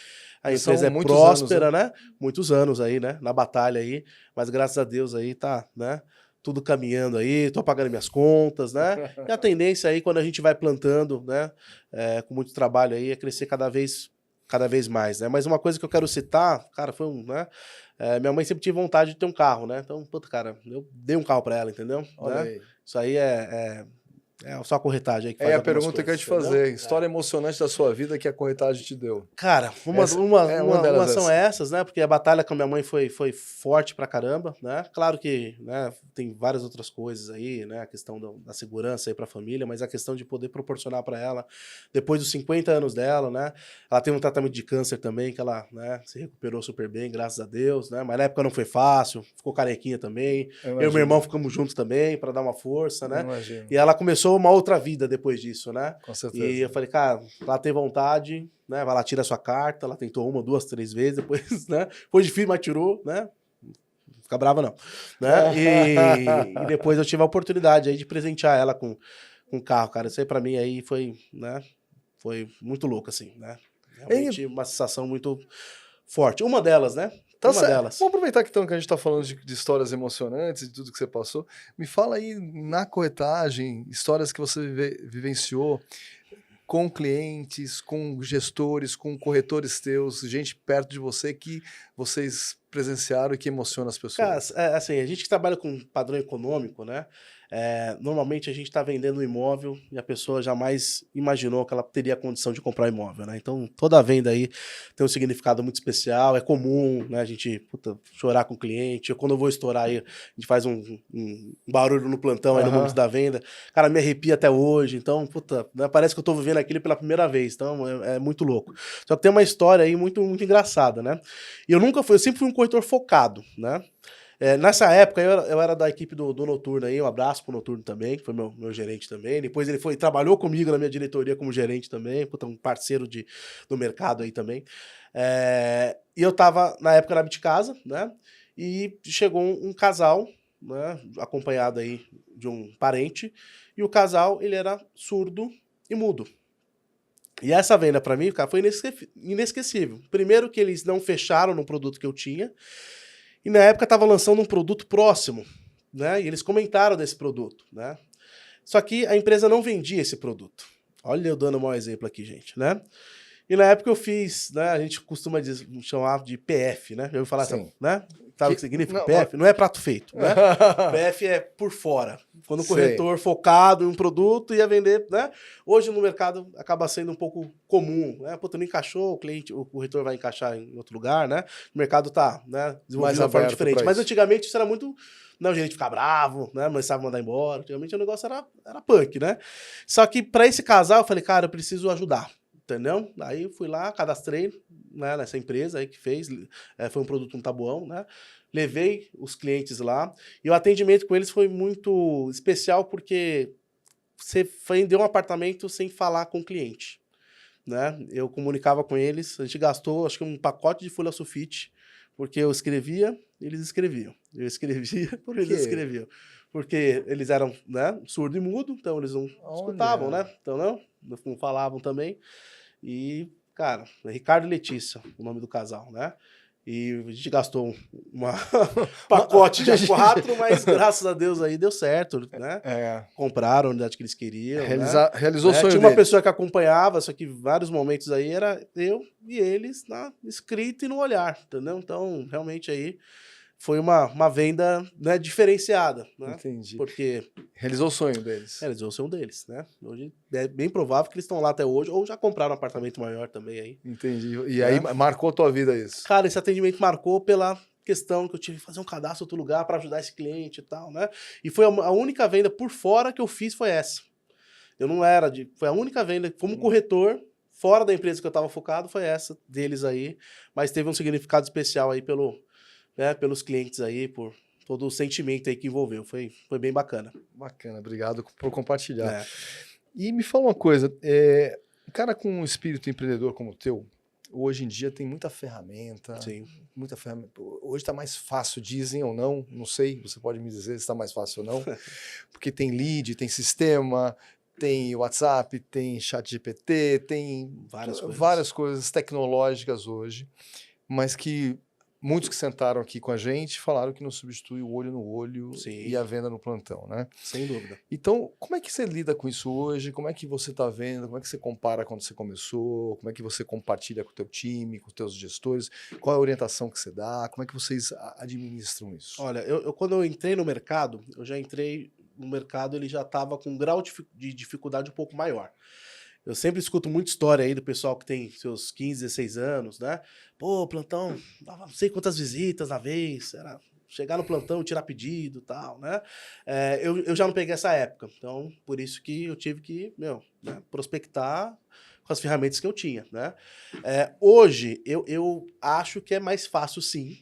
Speaker 2: a
Speaker 1: São
Speaker 2: empresa é
Speaker 1: muitos
Speaker 2: próspera,
Speaker 1: anos,
Speaker 2: né? Muitos anos aí, né, na batalha aí, mas graças a Deus aí tá, né? Tudo caminhando aí, tô pagando minhas contas, né? E a tendência aí, quando a gente vai plantando, né, com muito trabalho aí, é crescer cada vez mais, né? Mas uma coisa que eu quero citar, cara, foi né? Minha mãe sempre tinha vontade de ter um carro, né? Então, puta, cara, eu dei um carro pra ela, entendeu?
Speaker 1: Olha
Speaker 2: Né?
Speaker 1: aí.
Speaker 2: Isso aí é só a corretagem aí que faz
Speaker 1: É a
Speaker 2: algumas
Speaker 1: pergunta que eu ia
Speaker 2: coisas,
Speaker 1: te fazer.
Speaker 2: entendeu?
Speaker 1: História emocionante da sua vida que a corretagem te deu.
Speaker 2: Cara,
Speaker 1: uma delas
Speaker 2: são
Speaker 1: essa.
Speaker 2: essas, né? Porque a batalha com a minha mãe foi forte pra caramba, né? Claro que, né, tem várias outras coisas aí, né? A questão da segurança aí pra família, mas a questão de poder proporcionar pra ela, depois dos 50 anos dela, né? Ela tem um tratamento de câncer também, que ela, né, se recuperou super bem, graças a Deus, né? Mas na época não foi fácil, ficou carequinha também. Eu e meu irmão ficamos juntos também pra dar uma força, né? E ela começou começou uma outra vida depois disso, né?
Speaker 1: Com certeza.
Speaker 2: E eu falei, cara, lá tem vontade, né? Vai lá, tira a sua carta. Ela tentou 1, 2, 3 vezes, depois, né? Foi difícil, mas tirou, né? Não fica brava, não. Né? E depois eu tive a oportunidade aí de presentear ela com um carro, cara. Isso aí pra mim aí foi, né? Foi muito louco, assim, né? Realmente uma sensação muito forte. Uma delas, né?
Speaker 1: Tá
Speaker 2: Uma
Speaker 1: certo.
Speaker 2: delas.
Speaker 1: Vamos aproveitar que, então, que a gente tá falando de histórias emocionantes, de tudo que você passou. Me fala aí, na corretagem, histórias que você vivenciou com clientes, com gestores, com corretores teus, gente perto de você que vocês presenciaram e que emociona as pessoas.
Speaker 2: Cara, assim, a gente que trabalha com padrão econômico, né? Normalmente a gente está vendendo um imóvel e a pessoa jamais imaginou que ela teria a condição de comprar um imóvel, né? Então, toda venda aí tem um significado muito especial, é comum, né? A gente, chorar com o cliente. Quando eu vou estourar aí, a gente faz um barulho no plantão aí no momento da venda. Cara, me arrepia até hoje. Então, né? Parece que eu tô vivendo aquilo pela primeira vez. Então, é muito louco. Só que tem uma história aí muito, muito engraçada, né? E eu sempre fui um corretor focado, né? Nessa época, eu era da equipe do Noturno aí, um abraço pro Noturno também, que foi meu gerente também. Depois ele trabalhou comigo na minha diretoria como gerente também, um parceiro do mercado aí também. E eu tava, na época, na Bitcasa, né? E chegou um casal, né? Acompanhado aí de um parente, e o casal, ele era surdo e mudo. E essa venda pra mim, cara, foi inesquecível. Primeiro que eles não fecharam no produto que eu tinha, e na época estava lançando um produto próximo, né? E eles comentaram desse produto, né? Só que a empresa não vendia esse produto. Olha eu dando um mau exemplo aqui, gente, né? E na época eu fiz, né? A gente costuma chamar de PF, né? Eu vou falar assim, né? Sabe o que significa PF? Não é prato feito, né? PF é por fora. Quando o corretor focado em um produto ia vender, né? Hoje no mercado acaba sendo um pouco comum, né? Não encaixou, o corretor vai encaixar em outro lugar, né? O mercado tá, né, desenvolvido de uma forma diferente. Mas antigamente isso era muito... Não, o gerente ficar bravo, né? Mas sabe mandar embora. Antigamente o negócio era punk, né? Só que para esse casal eu falei, cara, eu preciso ajudar. Entendeu? Aí eu fui lá, cadastrei, né, nessa empresa aí que fez, foi um produto, um tabuão, né? Levei os clientes lá e o atendimento com eles foi muito especial porque você vendeu um apartamento sem falar com o cliente, né? Eu comunicava com eles, a gente gastou acho que um pacote de folha sulfite, porque eu escrevia, eles escreviam. Eu escrevia, eles escreviam. Porque eles eram, né, surdo e mudo, então eles não escutavam, né? Então não falavam também. E, cara, Ricardo e Letícia, o nome do casal, né? E a gente gastou um pacote de A4, mas graças a Deus aí deu certo, né? Compraram a unidade que eles queriam.
Speaker 1: Realizou o sonho
Speaker 2: Tinha uma pessoa que acompanhava, só que vários momentos aí era eu e eles na escrita e no olhar, entendeu? Então, realmente aí foi uma venda, né, diferenciada, né?
Speaker 1: Entendi.
Speaker 2: Porque
Speaker 1: realizou o sonho deles.
Speaker 2: Realizou o sonho deles, né? Hoje é bem provável que eles estão lá até hoje, ou já compraram um apartamento maior também aí.
Speaker 1: Entendi. E aí marcou a tua vida isso?
Speaker 2: Cara, esse atendimento marcou pela questão que eu tive que fazer um cadastro em outro lugar para ajudar esse cliente e tal, né? E foi a única venda por fora que eu fiz foi essa. Eu não era foi a única venda como corretor fora da empresa que eu estava focado foi essa deles aí, mas teve um significado especial aí pelos clientes aí, por todo o sentimento aí que envolveu. Foi bem bacana.
Speaker 1: Bacana, obrigado por compartilhar. E me fala uma coisa, um cara com um espírito empreendedor como o teu, hoje em dia tem muita ferramenta.
Speaker 2: Sim.
Speaker 1: Muita ferramenta. Hoje está mais fácil, dizem ou não sei, você pode me dizer se está mais fácil ou não, porque tem lead, tem sistema, tem WhatsApp, tem ChatGPT, tem várias coisas tecnológicas hoje, mas que muitos que sentaram aqui com a gente falaram que não substitui o olho no olho. Sim. E a venda no plantão, né?
Speaker 2: Sem dúvida.
Speaker 1: Então, como é que você lida com isso hoje? Como é que você está vendo? Como é que você compara quando você começou? Como é que você compartilha com o teu time, com os teus gestores? Qual é a orientação que você dá? Como é que vocês administram isso?
Speaker 2: Olha, quando eu entrei no mercado, eu já entrei no mercado, ele já estava com um grau de dificuldade um pouco maior. Eu sempre escuto muita história aí do pessoal que tem seus 15, 16 anos, né? Pô, plantão, dava não sei quantas visitas na vez, era chegar no plantão, tirar pedido e tal, né? Eu já não peguei essa época, então por isso que eu tive que, prospectar com as ferramentas que eu tinha, né? Hoje, eu acho que é mais fácil, sim.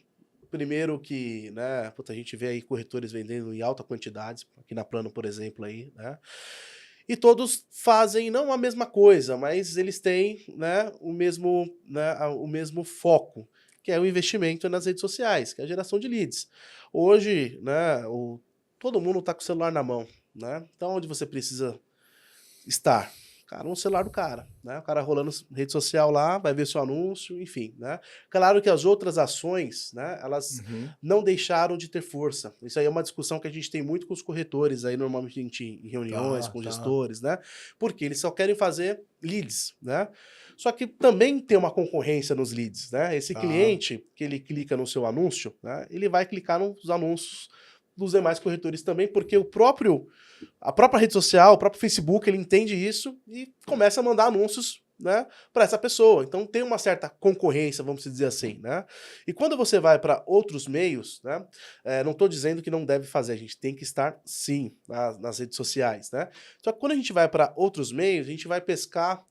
Speaker 2: Primeiro que, né, a gente vê aí corretores vendendo em alta quantidade, aqui na Plano, por exemplo, aí, né? E todos fazem não a mesma coisa, mas eles têm, né, o mesmo foco, que é o investimento nas redes sociais, que é a geração de leads. Hoje, né, todo mundo está com o celular na mão, né? Então, onde você precisa estar? Cara, no celular do cara, né? O cara rolando rede social lá, vai ver seu anúncio, enfim, né? Claro que as outras ações, né, elas não deixaram de ter força. Isso aí é uma discussão que a gente tem muito com os corretores aí, normalmente em reuniões, com gestores, né? Porque eles só querem fazer leads, né? Só que também tem uma concorrência nos leads, né? Esse cliente que ele clica no seu anúncio, né, ele vai clicar nos anúncios dos demais corretores também, porque a própria rede social, o próprio Facebook, ele entende isso e começa a mandar anúncios, né, para essa pessoa. Então tem uma certa concorrência, vamos dizer assim, né? E quando você vai para outros meios, né, não estou dizendo que não deve fazer, a gente tem que estar sim nas redes sociais, né? Só que quando a gente vai para outros meios, a gente vai pescar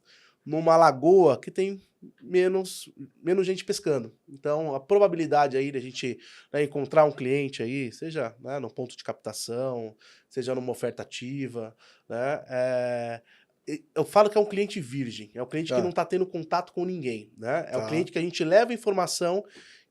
Speaker 2: numa lagoa que tem menos gente pescando. Então, a probabilidade aí de a gente, né, encontrar um cliente aí, seja, né, no ponto de captação, seja numa oferta ativa, né, eu falo que é um cliente virgem, é um cliente que não está tendo contato com ninguém, né? É o cliente que a gente leva informação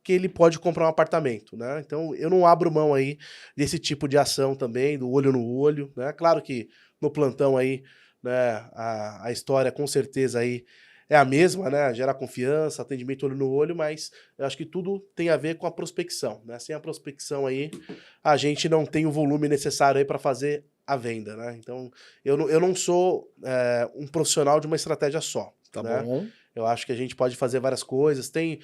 Speaker 2: que ele pode comprar um apartamento, né? Então, eu não abro mão aí desse tipo de ação também, do olho no olho, né? Claro que no plantão aí, né, a história com certeza aí é a mesma, né? Gera confiança, atendimento olho no olho, mas eu acho que tudo tem a ver com a prospecção, né? Sem a prospecção aí, a gente não tem o volume necessário aí para fazer a venda, né? Então, eu não sou um profissional de uma estratégia só.
Speaker 1: Tá
Speaker 2: né?
Speaker 1: bom.
Speaker 2: Eu acho que a gente pode fazer várias coisas. Tem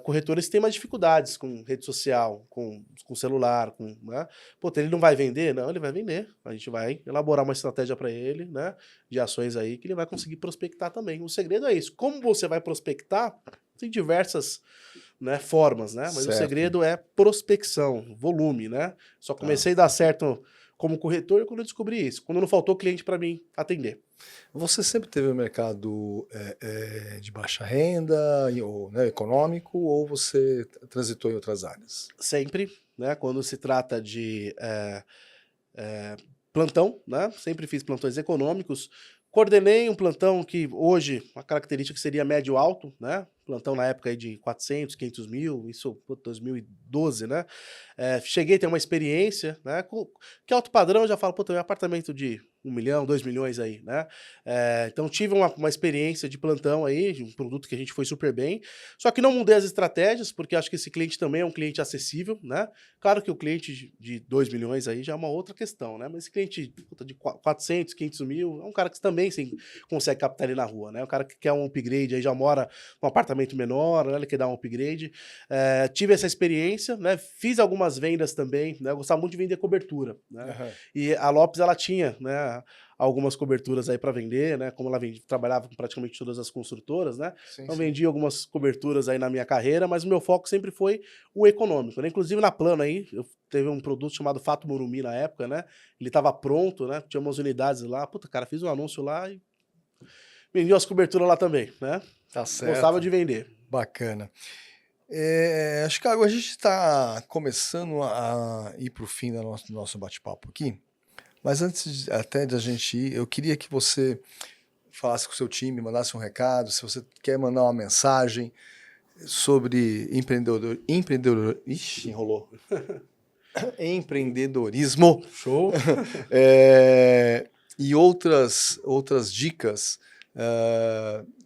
Speaker 2: corretores que têm mais dificuldades com rede social, com celular, né? Pô, ele não vai vender? Não, ele vai vender. A gente vai elaborar uma estratégia para ele, né? De ações aí que ele vai conseguir prospectar também. O segredo é isso. Como você vai prospectar, tem diversas, né, formas, né? Mas o segredo é prospecção, volume, né? Só comecei a dar certo como corretor quando eu descobri isso. Quando não faltou cliente para mim atender.
Speaker 1: Você sempre teve um mercado de baixa renda, ou, né, econômico, ou você transitou em outras áreas?
Speaker 2: Sempre, né? Quando se trata de plantão, né? Sempre fiz plantões econômicos. Coordenei um plantão que hoje a característica seria médio-alto, né? Plantão na época aí de 400, 500 mil, isso 2012, né? Cheguei a ter uma experiência, né? Que alto padrão eu já falo, pô, tem um apartamento de 1 milhão, 2 milhões aí, né? Então tive uma experiência de plantão aí, de um produto que a gente foi super bem, só que não mudei as estratégias, porque acho que esse cliente também é um cliente acessível, né? Claro que o cliente de 2 milhões aí já é uma outra questão, né? Mas esse cliente de 400, 500 mil, é um cara que também sim, consegue captar ele na rua, né? O cara que quer um upgrade aí já mora num apartamento menor, né? Ele quer dar um upgrade. Tive essa experiência, né? Fiz algumas vendas também, né? Eu gostava muito de vender cobertura, né?
Speaker 1: Uhum.
Speaker 2: E a Lopes, ela tinha, né, algumas coberturas aí para vender, né? Como ela trabalhava com praticamente todas as construtoras, né?
Speaker 1: Sim,
Speaker 2: Então
Speaker 1: sim.
Speaker 2: vendi algumas coberturas aí na minha carreira, mas o meu foco sempre foi o econômico, né? Inclusive na Plano aí, eu teve um produto chamado Fato Morumbi na época, né? Ele estava pronto, né? Tinha umas unidades lá. Puta, cara, fiz um anúncio lá e vendi as coberturas lá também, né?
Speaker 1: Tá certo.
Speaker 2: Gostava de vender.
Speaker 1: Bacana. Acho que agora a gente está começando a ir para o fim do nosso bate-papo aqui, mas antes até de a gente ir, eu queria que você falasse com o seu time, mandasse um recado, se você quer mandar uma mensagem sobre Ixi, enrolou. Empreendedorismo.
Speaker 2: Show.
Speaker 1: E outras dicas,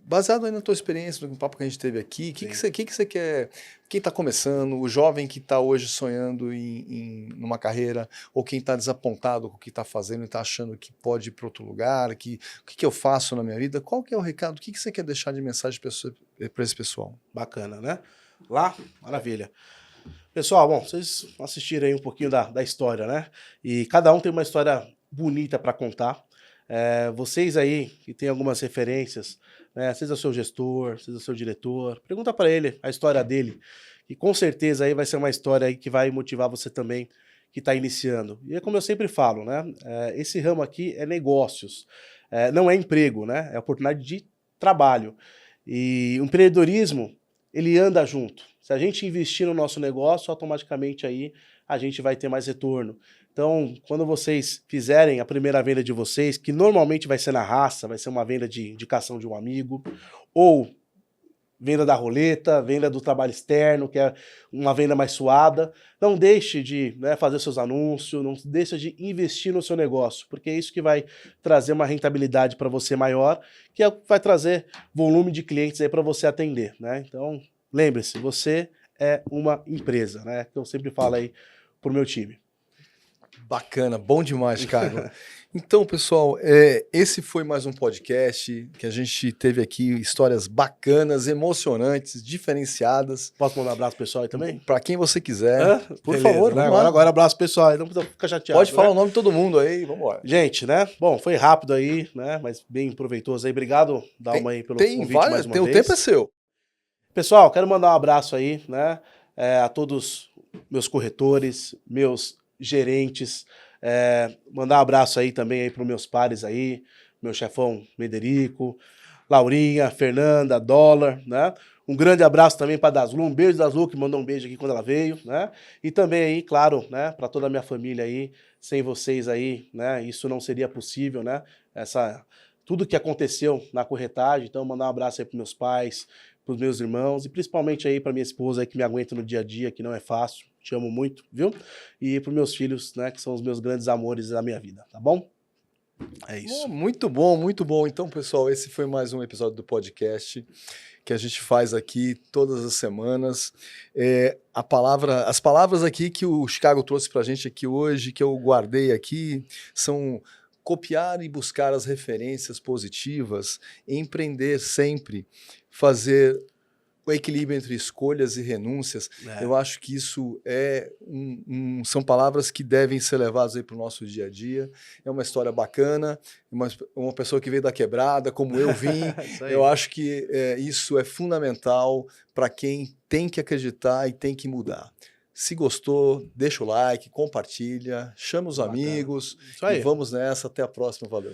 Speaker 1: baseado aí na tua experiência, no papo que a gente teve aqui, o que você quer, quem está começando, o jovem que está hoje sonhando numa carreira, ou quem está desapontado com o que está fazendo e está achando que pode ir para outro lugar, o que eu faço na minha vida, qual que é o recado, o que você quer deixar de mensagem para esse pessoal?
Speaker 2: Bacana, né? Lá, maravilha. Pessoal, bom, vocês assistiram aí um pouquinho da história, né? E cada um tem uma história bonita para contar. Vocês aí que tem algumas referências, né? Seja o seu gestor, seja o seu diretor, pergunta para ele a história dele, e com certeza aí vai ser uma história aí que vai motivar você também que está iniciando. E é como eu sempre falo, né? Esse ramo aqui é negócios, não é emprego, né? É oportunidade de trabalho. E o empreendedorismo, ele anda junto, Se a gente investir no nosso negócio, automaticamente aí a gente vai ter mais retorno. Então, quando vocês fizerem a primeira venda de vocês, que normalmente vai ser na raça, vai ser uma venda de indicação de um amigo, ou venda da roleta, venda do trabalho externo, que é uma venda mais suada, não deixe de, né, fazer seus anúncios, não deixe de investir no seu negócio, porque é isso que vai trazer uma rentabilidade para você maior, que vai trazer volume de clientes aí para você atender, né? Então, lembre-se, você é uma empresa, né? Que eu sempre falo aí pro meu time.
Speaker 1: Bacana, bom demais, Thiago. Então, pessoal, esse foi mais um podcast que a gente teve aqui histórias bacanas, emocionantes, diferenciadas.
Speaker 2: Posso mandar um abraço pro pessoal aí também?
Speaker 1: Para quem você quiser.
Speaker 2: Por favor, né? Agora abraço pessoal aí, não precisa ficar chateado.
Speaker 1: Pode falar o nome de todo mundo aí, vamos embora.
Speaker 2: Gente, né? Bom, foi rápido aí, né? Mas bem proveitoso aí. Obrigado, Dalma, aí pelo convite mais uma vez.
Speaker 1: O tempo é seu.
Speaker 2: Pessoal, quero mandar um abraço aí, né? A todos meus corretores, meus gerentes, mandar um abraço aí também aí para os meus pares aí, meu chefão Mederico, Laurinha, Fernanda, Dólar, né? Um grande abraço também para Daslu, um beijo Daslu, que mandou um beijo aqui quando ela veio, né? E também aí, claro, né, para toda a minha família aí, sem vocês aí, né, isso não seria possível, né? Tudo que aconteceu na corretagem, então mandar um abraço aí para meus pais, para os meus irmãos e principalmente aí para minha esposa aí que me aguenta no dia a dia, que não é fácil, te amo muito, viu? E para os meus filhos, né, que são os meus grandes amores da minha vida, tá bom? É isso.
Speaker 1: Muito bom, muito bom. Então, pessoal, esse foi mais um episódio do podcast que a gente faz aqui todas as semanas. As palavras aqui que o Chicago trouxe para a gente aqui hoje, que eu guardei aqui, são copiar e buscar as referências positivas, empreender sempre, fazer o equilíbrio entre escolhas e renúncias. Eu acho que isso são palavras que devem ser levadas para o nosso dia a dia. É uma história bacana, uma pessoa que veio da quebrada, como eu vim. Eu acho que isso é fundamental para quem tem que acreditar e tem que mudar. Se gostou, deixa o like, compartilha, chama os amigos e vamos nessa. Até a próxima. Valeu.